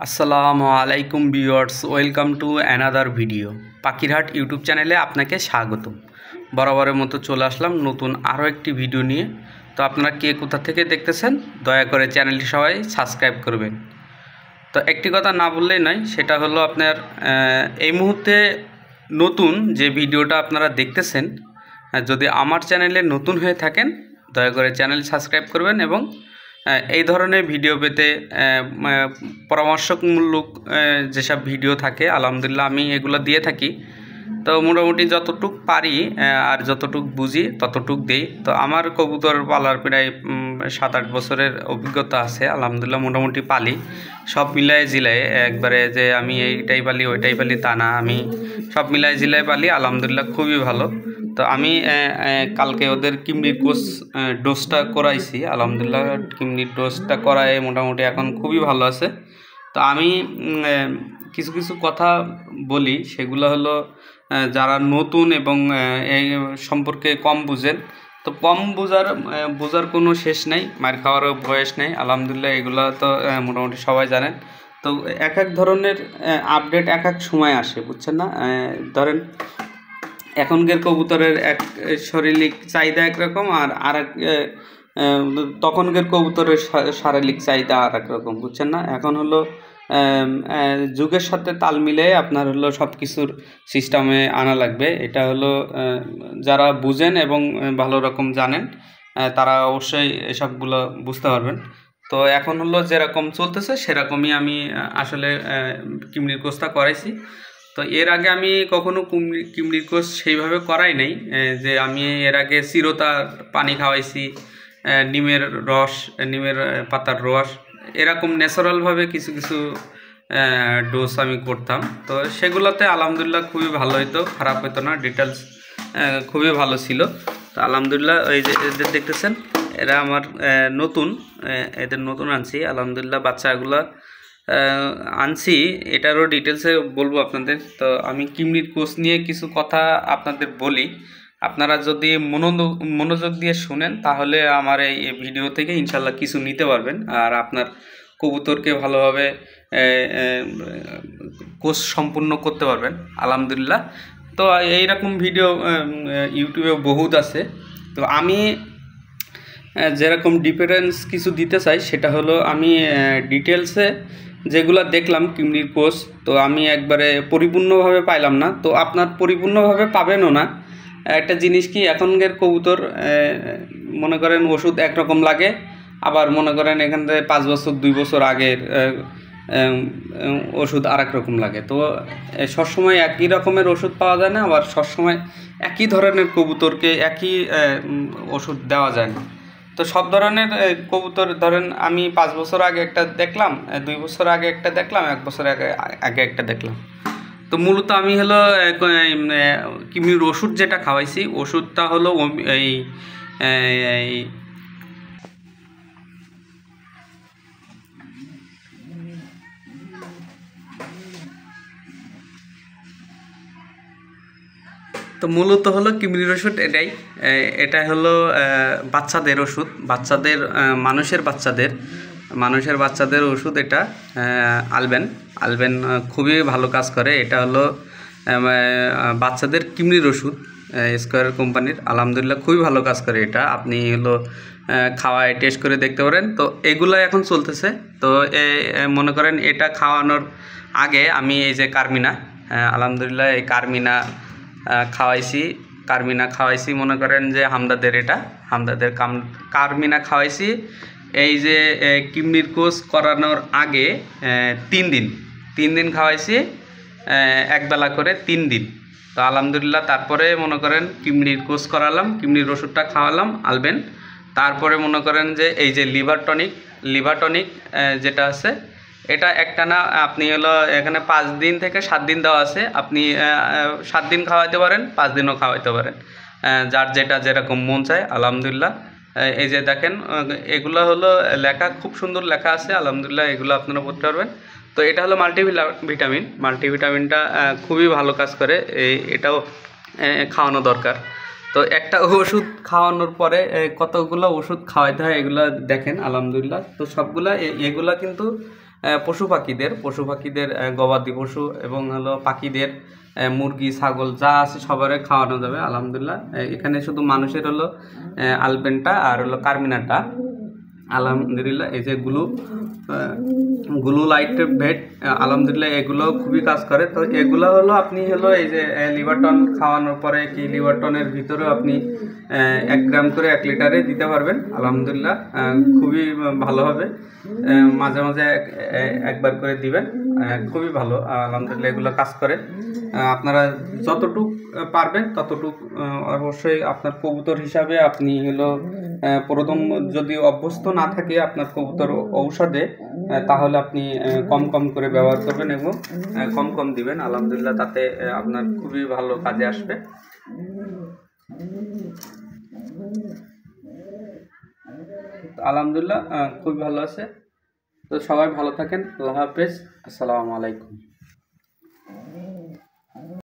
আসসালামু আলাইকুম viewers, welcome to another video. পাখিরহাট YouTube চ্যানেলে আপনাকে স্বাগত। বরাবরের মতো চলে আসলাম নতুন আরও একটি ভিডিও নিয়ে। তো আপনারা কে কোথা থেকে দেখতেছেন দয়া করে চ্যানেলটি সবাই সাবস্ক্রাইব করবেন। তো একটি কথা না বললেই নয়, সেটা হলো আপনার এই মুহূর্তে নতুন যে ভিডিওটা আপনারা দেখতেছেন, যদি আমার চ্যানেলে নতুন হয়ে থাকেন দয়া করে চ্যানেল সাবস্ক্রাইব করবেন এবং এই ধরনের ভিডিও পেতে পরামর্শমূলক যেসব ভিডিও থাকে আলহামদুলিল্লাহ আমি এগুলো দিয়ে থাকি। তো মোটামুটি যতটুক পারি আর যতটুক বুঝি ততটুক দিই। তো আমার কবুতর পালার প্রায় 7-8 বছরের অভিজ্ঞতা আছে আলহামদুলিল্লাহ। মোটামুটি পালি সব মিলায় জিলায়, একবারে যে আমি এইটাই পালি ওইটাই পালি তা না, আমি সব মিলায় জিলায় পালি আলহামদুলিল্লাহ, খুবই ভালো। তো আমি কালকে ওদের কিমড়ির ডোজটা করাইছি আলহামদুলিল্লাহ। কিমড়ির ডোজটা করায় মোটামুটি এখন খুবই ভালো আছে। তো আমি কিছু কিছু কথা বলি, সেগুলো হলো যারা নতুন এবং এই সম্পর্কে কম বুঝেন, তো কম বোঝার কোনো শেষ নেই, মার খাওয়ারও বয়স নেই আলহামদুলিল্লাহ। এগুলো তো মোটামুটি সবাই জানেন। তো এক এক ধরনের আপডেট এক এক সময় আসে, বুঝছেন না? ধরেন এখনকার কবুতরের এক শারীরিক চাহিদা একরকম, আর এক তখনকার কবুতরের শারীরিক চাহিদা আর এক রকম, বুঝছেন না? এখন হলো যুগের সাথে তাল মিলিয়ে আপনার হলো সব কিছুর সিস্টেমে আনা লাগবে। এটা হলো যারা বুঝেন এবং ভালো রকম জানেন তারা অবশ্যই এসবগুলো বুঝতে পারবেন। তো এখন হলো যেরকম চলতেছে সেরকমই আমি আসলে কিমড়ির কোর্সটা করাইছি। তো এর আগে আমি কখনো কিমড়ির কোর্স সেইভাবে করাই নাই, যে আমি এর আগে চিরতা পানি খাওয়াইছি, নিমের রস, নিমের পাতার রস, এরকম ন্যাচারালভাবে কিছু কিছু ডোজ আমি করতাম। তো সেগুলোতে আলহামদুলিল্লাহ খুবই ভালো হইতো, খারাপ হতো না, ডিটেলস খুবই ভালো ছিল। তো আলহামদুলিল্লাহ ওই যে এদের দেখতেছেন এরা আমার নতুন, এদের নতুন আনছি আলহামদুলিল্লাহ। বাচ্চাগুলো আনছি, এটারও ডিটেলসে বলবো আপনাদের। তো আমি কিমড়ির কোর্স নিয়ে কিছু কথা আপনাদের বলি, আপনারা যদি মনোযোগ দিয়ে শুনেন তাহলে আমার এই ভিডিও থেকে ইনশাল্লাহ কিছু নিতে পারবেন আর আপনার কবুতরকে ভালোভাবে কোর্স সম্পূর্ণ করতে পারবেন আলহামদুলিল্লাহ। তো এইরকম ভিডিও ইউটিউবে বহুত আছে। তো আমি যেরকম ডিফারেন্স কিছু দিতে চাই সেটা হলো আমি ডিটেলসে যেগুলো দেখলাম কিমড়ির কোর্স, তো আমি একবারে পরিপূর্ণভাবে পাইলাম না, তো আপনার পরিপূর্ণভাবে পাবেনও না। একটা জিনিস কি, এখনকার কবুতর মনে করেন ওষুধ একরকম লাগে, আবার মনে করেন এখান থেকে 5 বছর 2 বছর আগের ওষুধ আর এক রকম লাগে। তো সবসময় একই রকমের ওষুধ পাওয়া যায় না, আবার সবসময় একই ধরনের কবুতরকে একই ওষুধ দেওয়া যায় না। তো সব ধরনের কবুতর, ধরেন আমি 5 বছর আগে একটা দেখলাম, 2 বছর আগে একটা দেখলাম, 1 বছর আগে একটা দেখলাম। তো মূলত আমি হলো কিমড়ির ওষুধ যেটা খাওয়াইছি, ওষুধটা হলো এই তো মূলত হলো কিমড়ির ওষুধ এটাই। এটা হলো বাচ্চাদের ওষুধ, বাচ্চাদের মানুষের বাচ্চাদের ওষুধ এটা। আলবেন খুবই ভালো কাজ করে। এটা হলো বাচ্চাদের কিমড়ির ওষুধ, স্কয়ার কোম্পানির, আলহামদুলিল্লাহ খুবই ভালো কাজ করে এটা। আপনি হলো খাওয়ায় টেস্ট করে দেখতে পারেন। তো এগুলো এখন চলতেছে। তো মনে করেন এটা খাওয়ানোর আগে আমি এই যে কার্মিনা, আলহামদুলিল্লাহ এই কার্মিনা খাওয়াইছি মনে করেন যে হামদাদের কার্মিনা খাওয়াইছি। এই যে কিমড়ির কোর্স করানোর আগে 3 দিন খাওয়াইছি, একবেলা করে 3 দিন। তো আলহামদুলিল্লাহ তারপরে মনে করেন কিমড়ির কোর্স করালাম, কিমড়ির ওষুধটা খাওয়ালাম আলবেন। তারপরে মনে করেন যে এই যে লিভার টনিক যেটা আছে, এটা একটানা আপনি হলো এখানে 5 দিন থেকে 7 দিন দেওয়া আছে। আপনি 7 দিন খাওয়াইতে পারেন, 5 দিনও খাওয়াইতে পারেন, যার যেটা যেরকম মন চায় আলহামদুলিল্লাহ। এই যে দেখেন এগুলো হলো লেখা, খুব সুন্দর লেখা আছে আলহামদুলিল্লাহ, এগুলো আপনারা পড়তে পারবেন। তো এটা হলো মাল্টিভিটামিনটা খুবই ভালো কাজ করে, এটাও খাওয়ানো দরকার। তো একটা ওষুধ খাওয়ানোর পরে কতগুলো ওষুধ খাওয়াইতে হয় এগুলো দেখেন আলহামদুলিল্লাহ। তো সবগুলা এগুলা কিন্তু পশু পাখিদের গবাদি পশু এবং হলো পাখিদের মুরগি ছাগল যা আছে সবারই খাওয়ানো যাবে আলহামদুলিল্লাহ। এখানে শুধু মানুষের হলো আলবেনটা আর হলো কার্মিনাটা আলহামদুলিল্লাহ। এই যে গ্লু লাইট ভেট আলহামদুলিল্লাহ এগুলো খুবই কাজ করে। তো এগুলো হলো আপনি হলো এই যে লিভারটন খাওয়ানোর পরে কি লিভারটনের ভিতরেও আপনি 1 গ্রাম করে 1 লিটারে দিতে পারবেন আলহামদুলিল্লাহ, খুবই ভালো হবে। মাঝে মাঝে একবার করে দিবেন, খুবই ভালো আলহামদুলিল্লাহ এগুলো কাজ করে। আপনারা যতটুক পারবেন ততটুক অবশ্যই আপনার কবুতর হিসাবে আপনি হলো প্রথম যদি অভ্যস্ত না থাকে আপনার কবুতর ঔষধে, তাহলে আপনি কম করে ব্যবহার করবেন এবং কম দিবেন আলহামদুলিল্লাহ, তাতে আপনার খুবই ভালো কাজে আসবে। আলহামদুলিল্লাহ খুবই ভালো আছে। তো সবাই ভালো থাকেন, আল্লাহ হাফেজ, আসসালামু আলাইকুম।